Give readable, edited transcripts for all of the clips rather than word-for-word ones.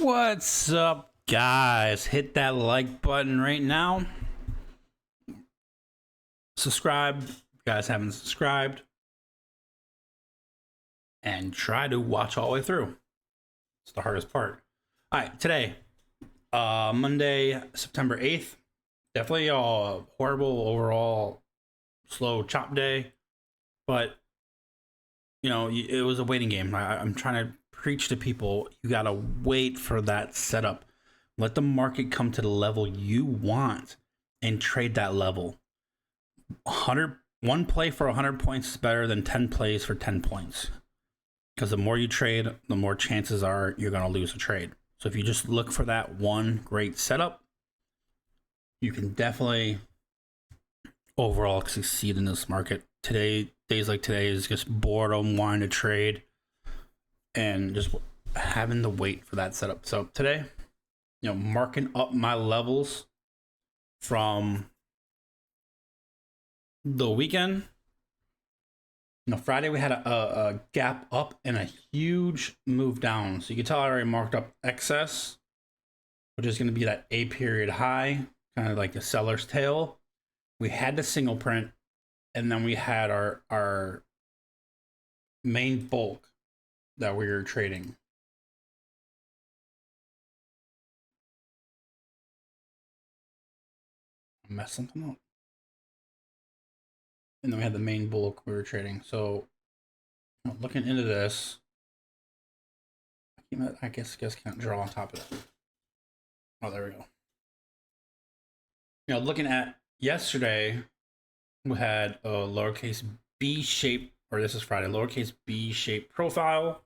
What's up, guys? Hit that like button right now. Subscribe if you guys haven't subscribed. And try to watch all the way through. It's the hardest part. All right, today, Monday, September 8th. Definitely a horrible overall slow chop day. But, you know, it was a waiting game. I'm trying to preach to people, you got to wait for that setup. Let the market come to the level you want and trade that level. One play for 100 points is better than 10 plays for 10 points. Because the more you trade, the more chances are you're going to lose a trade. So if you just look for that one great setup, you can definitely overall succeed in this market. Today, days like today is just boredom, wanting to trade, and just having to wait for that setup. So today, you know, marking up my levels from the weekend. You know, Friday we had a gap up and a huge move down. So you can tell I already marked up excess, which is going to be that A period high, kind of like the seller's tail. We had the single print, and then we had our main bulk that we were trading. I messed something up. And then we had the main bulk we were trading. So looking into this, I guess can't draw on top of it. Oh, there we go. You know, looking at yesterday, we had a lowercase b shape, or this is Friday, lowercase b shape profile,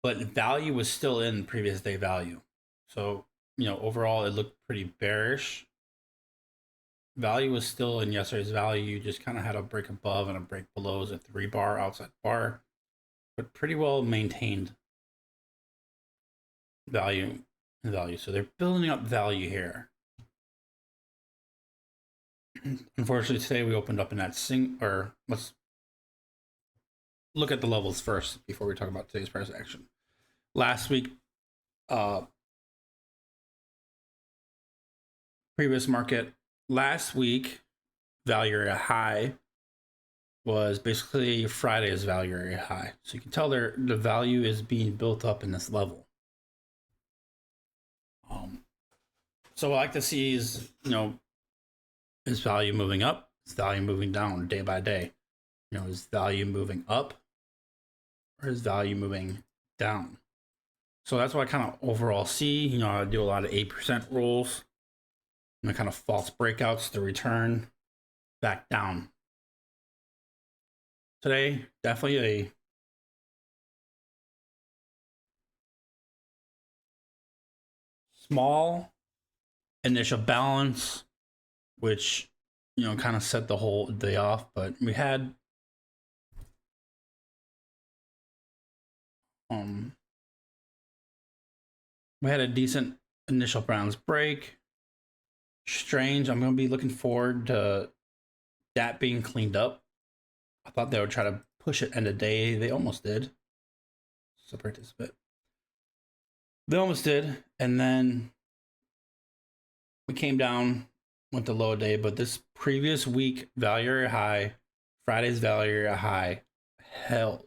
but value was still in previous day value. So, you know, overall it looked pretty bearish. Value was still in yesterday's value. You just kind of had a break above and a break below as a 3-bar outside bar, but pretty well maintained value and value. So they're building up value here. Unfortunately, today we opened up in that let's look at the levels first before we talk about today's price action. Last week, previous market, last week, value area high was basically Friday's value area high. So you can tell the value is being built up in this level. So what I like to see is, you know, is value moving up? Is value moving down day by day? You know, is value moving up or is value moving down? So that's what I kind of overall see. You know, I do a lot of 8% rolls and the kind of false breakouts to return back down. Today, definitely a small initial balance, which, you know, kind of set the whole day off. But we had a decent initial Browns break. Strange. I'm going to be looking forward to that being cleaned up. I thought they would try to push it end of day. They almost did. Separate this a bit. They almost did. And then we came down, went to low day. But this previous week, value area high, Friday's value area high, held.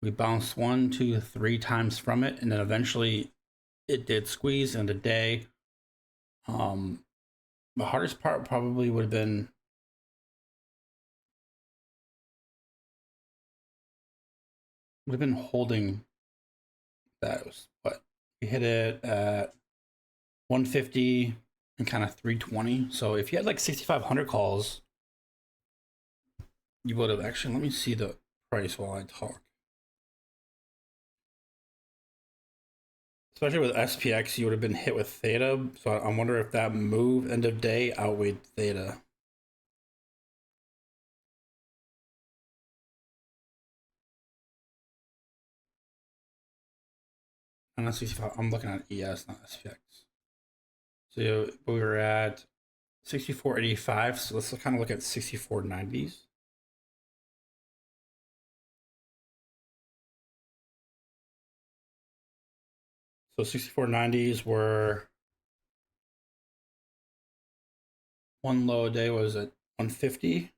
We bounced 1, 2, 3 times from it. And then eventually it did squeeze in the day. The hardest part probably would have been holding that. But we hit it at 150 and kind of 320. So if you had like 6,500 calls, you would have actually, let me see the price while I talk. Especially with SPX, you would have been hit with theta. So I wonder if that move end of day outweighed theta. I'm not 65. I'm looking at ES, not SPX. So we were at 64.85. So let's kind of look at 64.90s. So 6490s were, one low a day was at 150.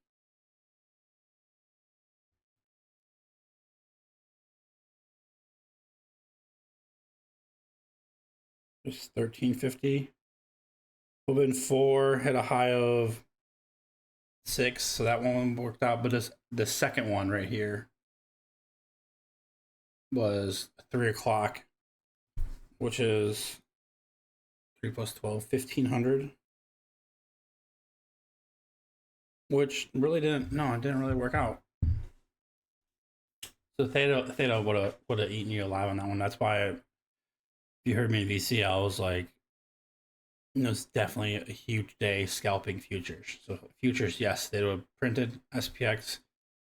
Just 1350. Moving 4 hit a high of 6, so that one worked out. But the second one right here was 3 o'clock, which is 3 plus 12, 1500. Which really didn't, no, it didn't really work out. So Theta would have eaten you alive on that one. That's why, if you heard me in VC, I was like, it's definitely a huge day scalping futures. So futures, yes, they would have printed. SPX,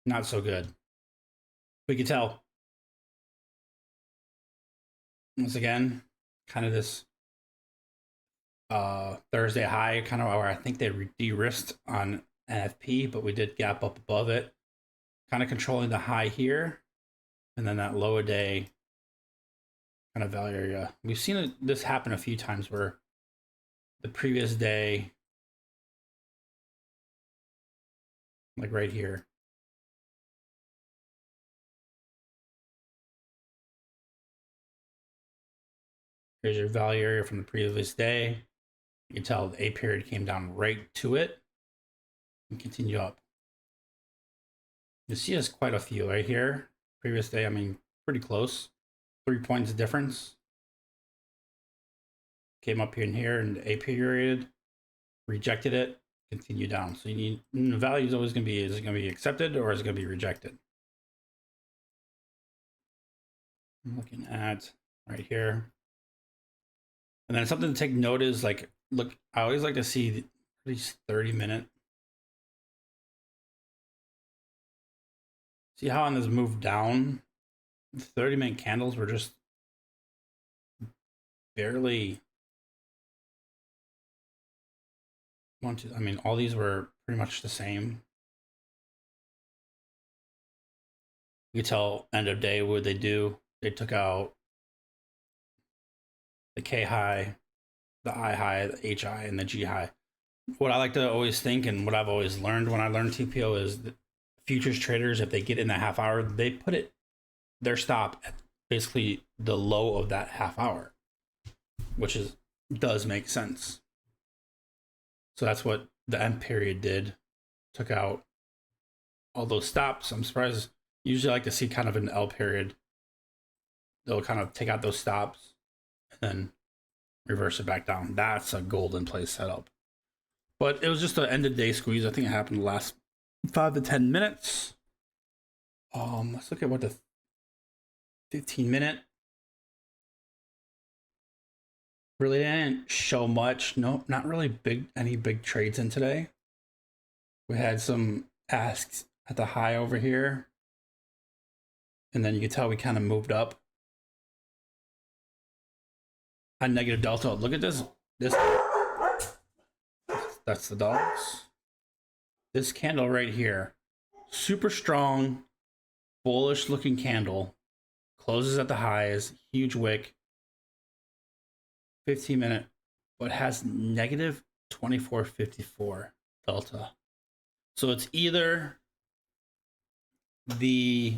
not so good. We could tell. Once again, kind of this Thursday high, kind of where I think they de-risked on NFP, but we did gap up above it, kind of controlling the high here, and then that low a day kind of value area. We've seen this happen a few times where the previous day, like right here, here's your value area from the previous day. You can tell the A period came down right to it and continue up. You see us quite a few right here. Previous day, I mean, pretty close. 3 points difference. Came up here and here in the A period, rejected it, continue down. So you need, the value is always going to be, is it going to be accepted or is it going to be rejected? I'm looking at right here. And then something to take note is, like, look, I always like to see at least 30-minute. See how on this move down, 30-minute candles were just barely I mean, all these were pretty much the same. You could tell end of day what they do. They took out the K high, the I high, the H high, and the G high. What I like to always think, and what I've always learned when I learned TPO, is that futures traders, if they get in that half hour, they put their stop at basically the low of that half hour, which does make sense. So that's what the M period did. Took out all those stops. I'm surprised. Usually I like to see kind of an L period. They'll kind of take out those stops and then reverse it back down. That's a golden play setup. But it was just an end of day squeeze. I think it happened the last 5 to 10 minutes. Let's look at what the 15-minute. Really didn't show much. No, not really any big trades in today. We had some asks at the high over here. And then you can tell we kind of moved up. A negative delta. Look at this. That's the dogs. This candle right here. Super strong, bullish looking candle. Closes at the highs. Huge wick. 15-minute, but has negative 24.54 delta. So it's either there's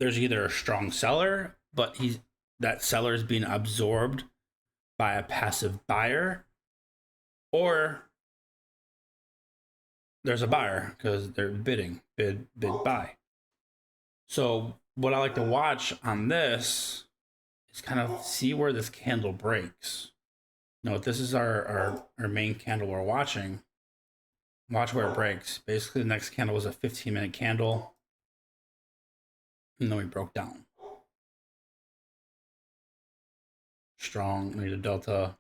either a strong seller, but that seller is being absorbed by a passive buyer, or there's a buyer because they're bidding, bid buy. So what I like to watch on this is kind of see where this candle breaks. If this is our main candle we're watching, watch where it breaks. Basically, the next candle was a 15-minute candle, and then we broke down. Strong, negative delta,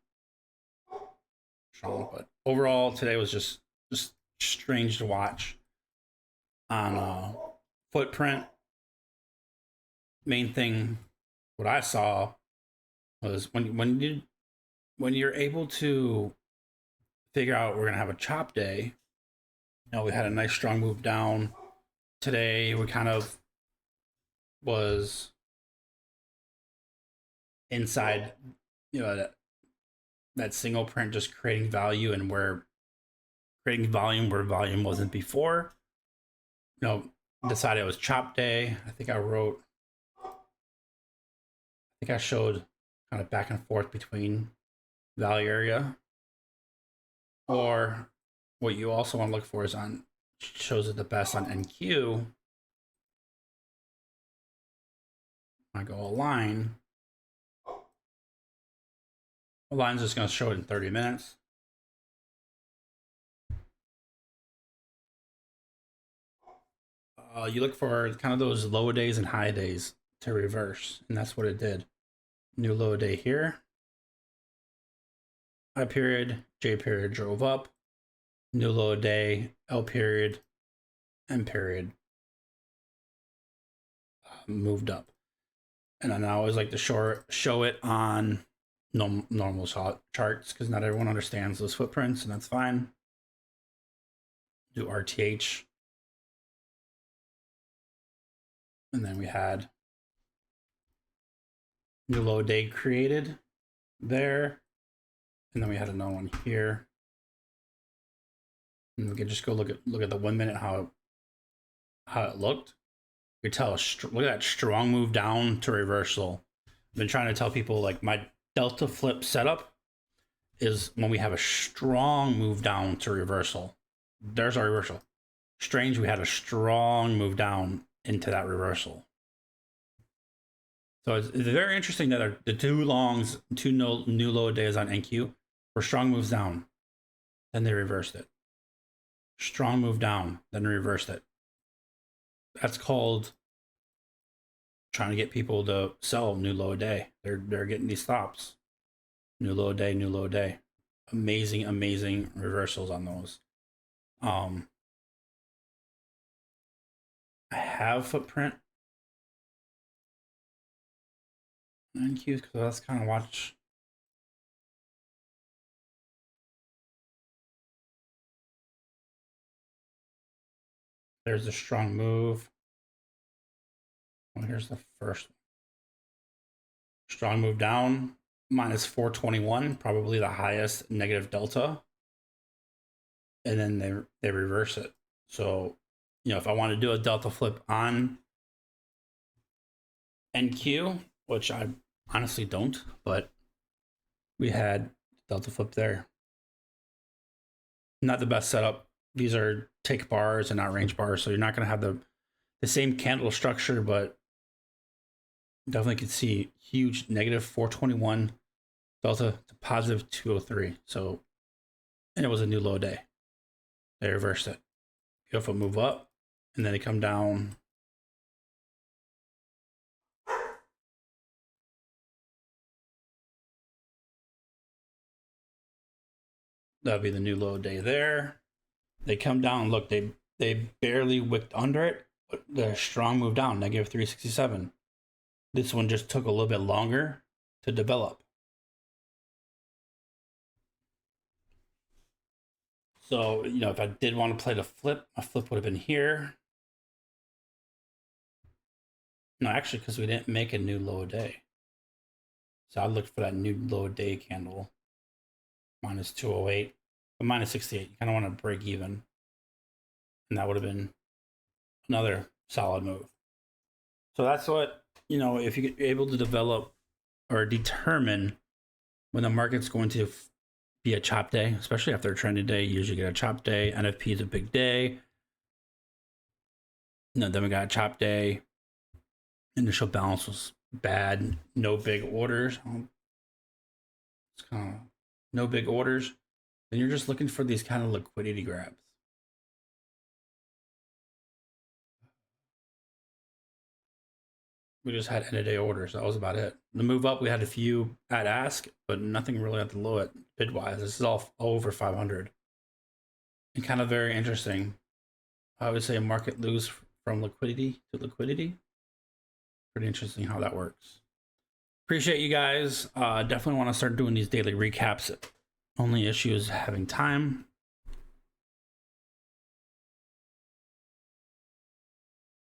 strong, but overall today was just strange to watch. On footprint, main thing, what I saw was when you're able to figure out we're gonna have a chop day. We had a nice strong move down today. We kind of was inside, you know, that single print, just creating value and where creating volume where volume wasn't before. You know, decided it was chop day. I think I showed kind of back and forth between value area. Or what you also want to look for is on, shows it the best on NQ. I go align. Align's just going to show it in 30 minutes. You look for kind of those low days and high days to reverse, and that's what it did. New low day here. I period, J period drove up. New low day, L period, M period moved up. And then I always like to show it on normal charts because not everyone understands those footprints, and that's fine. Do RTH. And then we had new low day created there. And then we had another one here. And we can just go look at the 1 minute how it looked. You can tell, look at that strong move down to reversal. I've been trying to tell people, like, my delta flip setup is when we have a strong move down to reversal. There's our reversal. Strange, we had a strong move down into that reversal. So it's very interesting that the two new low days on NQ were strong moves down, then they reversed it. Strong move down, then reversed it. That's called trying to get people to sell new low day. They're getting these stops. New low day, new low day. Amazing, amazing reversals on those. I have footprint NQs because let's kind of watch. There's a strong move. Well, here's the first one. Strong move down, minus 421, probably the highest negative delta. And then they reverse it. So, you know, if I want to do a delta flip on NQ, which I honestly don't, but we had delta flip there. Not the best setup. These are take bars and not range bars, so you're not going to have the same candle structure, but definitely could see huge negative 421 delta to positive 203. So, and it was a new low day. They reversed it. Beautiful move up, and then they come down. That'll be the new low day there. They come down. Look, they barely wicked under it, but the strong move down, negative 367. This one just took a little bit longer to develop. So, you know, if I did want to play the flip, my flip would have been here. No, actually, because we didn't make a new low day. So I looked for that new low day candle. Minus 208, but minus 68. You kind of want to break even. And that would have been another solid move. So that's what, you know, if you're able to develop or determine when the market's going to be a chop day, especially after a trending day, you usually get a chop day. NFP is a big day. No, then we got a chop day. Initial balance was bad. No big orders. It's kind of no big orders. Then you're just looking for these kind of liquidity grabs. We just had end of day orders. That was about it. The move up, we had a few at ask, but nothing really at the low at bid wise. This is all over 500. And kind of very interesting. I would say a market lose from liquidity to liquidity. Pretty interesting how that works. Appreciate you guys. Definitely want to start doing these daily recaps. Only issue is having time.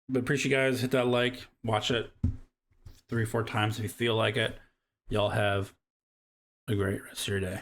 But appreciate you guys. Hit that like. Watch it 3-4 times if you feel like it. Y'all have a great rest of your day.